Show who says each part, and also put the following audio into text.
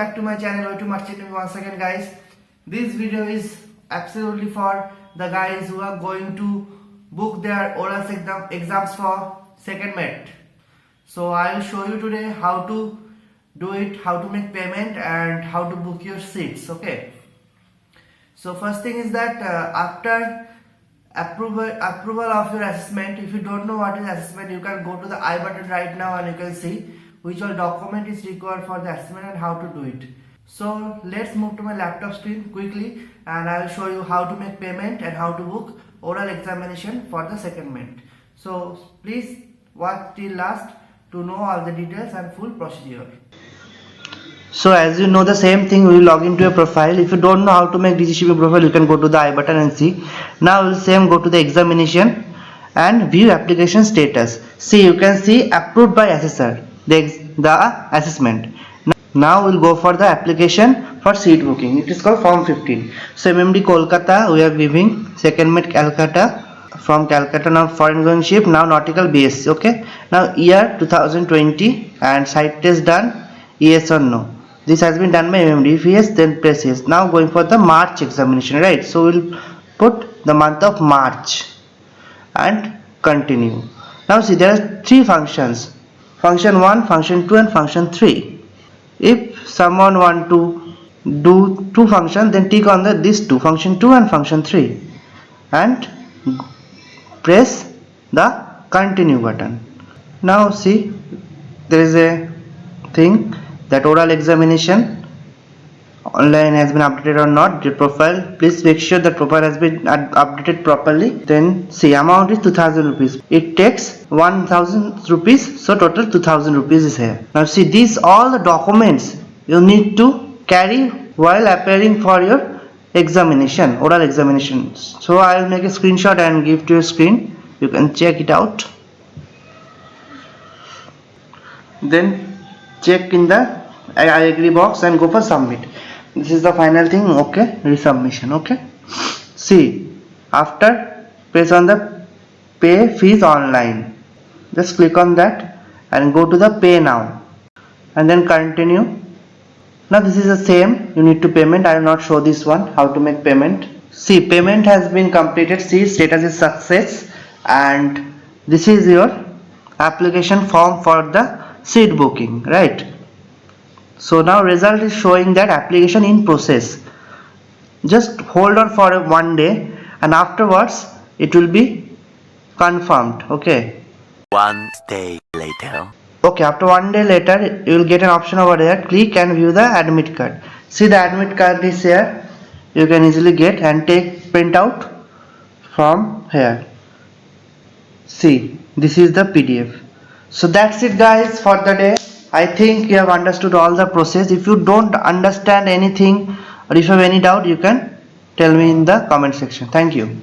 Speaker 1: back to my channel Way to Merchant once again, guys. This video is absolutely for the guys who are going to book their oral exams for second Met. So I will show you today how to do it, how to make payment and how to book your seats. Okay. So first thing is that after approval of your assessment, if you don't know what is assessment, you can go to the I button right now and you can see which all document is required for the assessment and how to do it. So let's move to my laptop screen quickly and I will show you how to make payment and how to book oral examination for the second Met. So please watch till last to know all the details and full procedure. So as you know the same thing, we will log into your profile. If you don't know how to make DGCP profile, you can go to the I button and see. Now we'll same go to the examination and view application status. See, you can see approved by assessor the assessment. Now we'll go for the application for seat booking. It is called form 15. So MMD Kolkata, we are giving second Met Calcutta. From Calcutta, now foreign going ship, now nautical BSc. Okay, now year 2020 and site test done, yes or no. This has been done by MMD. If yes, then press yes. Now going for the March examination, right? So we'll put the month of March and continue. Now see, there are three functions: function 1, function 2 and function 3. If someone want to do two functions, then tick on these two, function 2 and function 3, and press the continue button. Now see, there is a thing that oral examination online has been updated or not. Your profile, please make sure that profile has been updated properly. Then see, amount is 2000 rupees. It takes 1000 rupees, so total 2000 rupees is here. Now see, these all the documents you need to carry while appearing for your examination, oral examination. So I will make a screenshot and give to your screen. You can check it out. Then check in the I agree box and go for submit. This is the final thing. Okay, resubmission. Okay, see, after press on the pay fees online, just click on that and go to the pay now and then continue. Now this is the same, you need to payment. I will not show this one how to make payment. See, payment has been completed. See, status is success and this is your application form for the seat booking, right? So now result is showing that application in process. Just hold on for one day and afterwards it will be confirmed. Okay,
Speaker 2: one day later.
Speaker 1: Okay, after one day later you will get an option over there, click and view the admit card. See, the admit card is here, you can easily get and take print out from here. See, this is the PDF. So that's it guys for the day. I think you have understood all the process. If you don't understand anything or if you have any doubt, you can tell me in the comment section. Thank you.